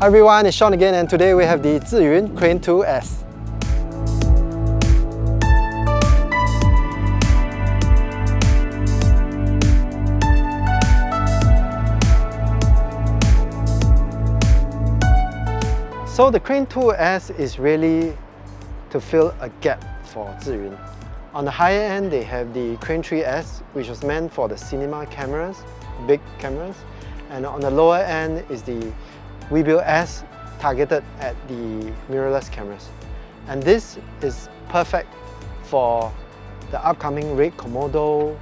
Hi everyone, it's Sean again, and today we have the Zhiyun Crane2s. So the Crane2s is really to fill a gap for Zhiyun. On the higher end, they have the Crane3s, which was meant for the cinema cameras, big cameras, and on the lower end is the Webuild S, targeted at the mirrorless cameras. And this is perfect for the upcoming Red Komodo,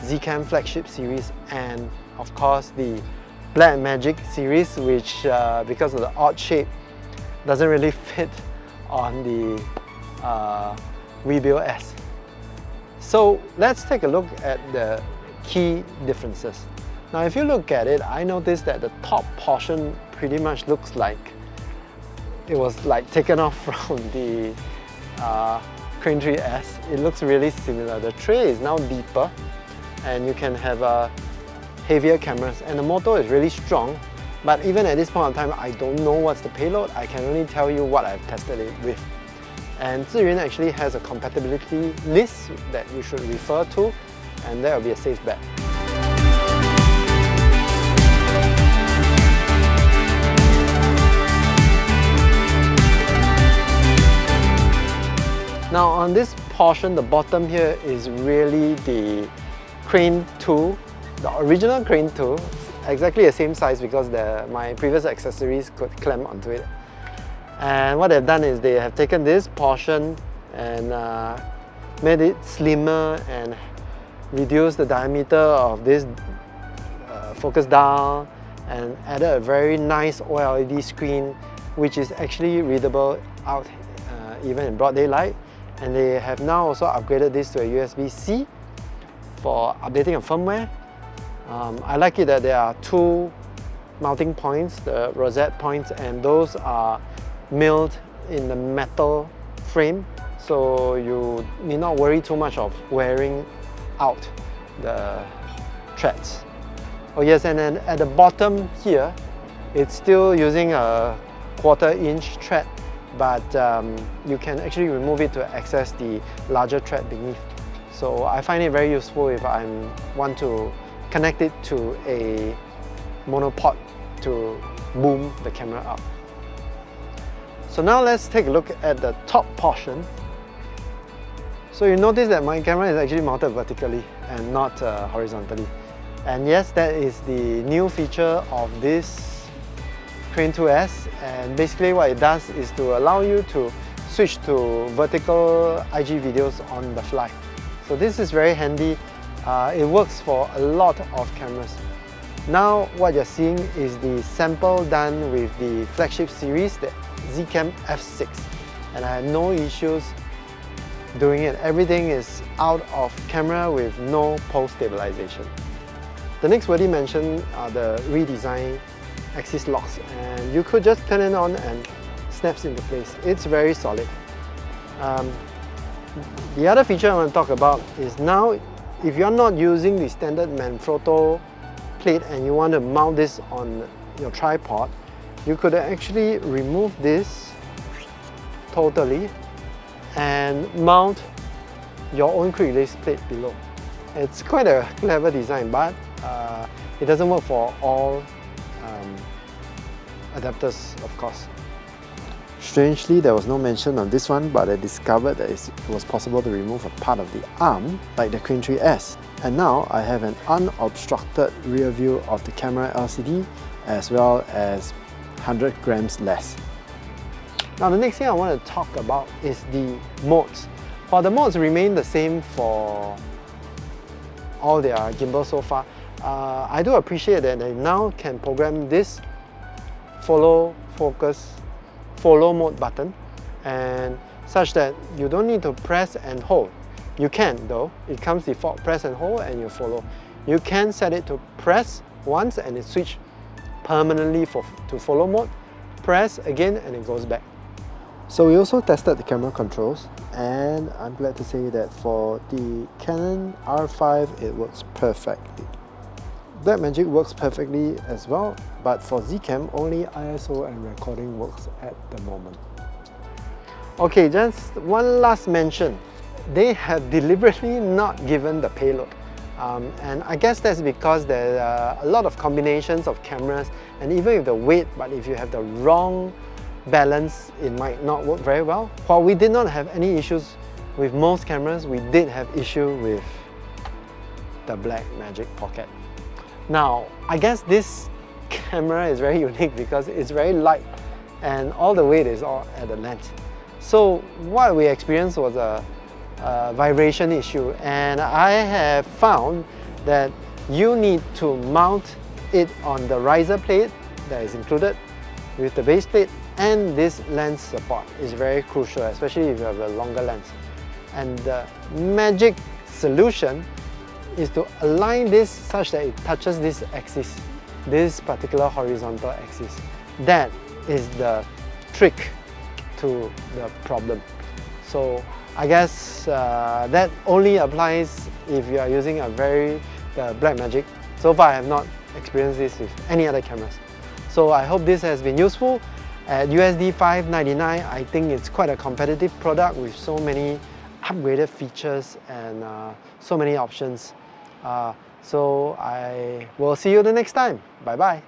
ZCAM flagship series, and of course the Black Magic series, which because of the odd shape doesn't really fit on the Webuild S. So let's take a look at the key differences. Now if you look at it, I noticed that the top portion pretty much looks like it was like taken off from the Crane3s. It looks really similar. The tray is now deeper and you can have heavier cameras, and the motor is really strong, but even at this point in time I don't know what's the payload. I can only tell you what I've tested it with. And Zhiyun actually has a compatibility list that you should refer to, and that will be a safe bet. Now on this portion, the bottom here is really the Crane 2, the original Crane 2, exactly the same size because my previous accessories could clamp onto it. And what they've done is they have taken this portion and made it slimmer and reduced the diameter of this focus dial and added a very nice OLED screen, which is actually readable out even in broad daylight. And they have now also upgraded this to a USB-C for updating of firmware. I like it that there are two mounting points, the rosette points, and those are milled in the metal frame, so you need not worry too much of wearing out the threads. Oh yes, and then at the bottom here, it's still using a 1/4 inch thread, but you can actually remove it to access the larger thread beneath. So I find it very useful if I want to connect it to a monopod to boom the camera up. So now let's take a look at the top portion. So you notice that my camera is actually mounted vertically and not horizontally. And yes, that is the new feature of this Crane2s, and basically what it does is to allow you to switch to vertical IG videos on the fly. So this is very handy. It works for a lot of cameras. Now what you're seeing is the sample done with the flagship series, the ZCAM F6, and I had no issues doing it. Everything is out of camera with no post stabilization. The next worthy mention are the redesigned axis locks, and you could just turn it on and snaps into place. It's very solid. The other feature I want to talk about is now if you're not using the standard Manfrotto plate and you want to mount this on your tripod, you could actually remove this totally and mount your own quick release plate below. It's quite a clever design, but it doesn't work for all adapters, of course. Strangely, there was no mention on this one, but I discovered that it was possible to remove a part of the arm like the Crane3s. And now I have an unobstructed rear view of the camera LCD, as well as 100 grams less. Now the next thing I want to talk about is the modes. While the modes remain the same for all their gimbals so far, I do appreciate that they now can program this follow mode button, and such that you don't need to press and hold. You can though, it comes default press and hold and you follow. You can set it to press once and it switch permanently to follow mode, press again and it goes back. So we also tested the camera controls, and I'm glad to say that for the Canon R5 it works perfectly. Blackmagic works perfectly as well, but for ZCAM, only ISO and recording works at the moment. Okay, just one last mention. They have deliberately not given the payload. And I guess that's because there are a lot of combinations of cameras, and even with the weight, but if you have the wrong balance, it might not work very well. While we did not have any issues with most cameras, we did have issue with the Blackmagic Pocket. Now, I guess this camera is very unique because it's very light and all the weight is all at the lens. So what we experienced was a vibration issue, and I have found that you need to mount it on the riser plate that is included with the base plate, and this lens support is very crucial, especially if you have a longer lens. And the magic solution is to align this such that it touches this axis, this particular horizontal axis. That is the trick to the problem. So I guess that only applies if you are using the Blackmagic. So far I have not experienced this with any other cameras. So I hope this has been useful. At USD $599, I think it's quite a competitive product with so many upgraded features and so many options. So I will see you the next time. Bye bye.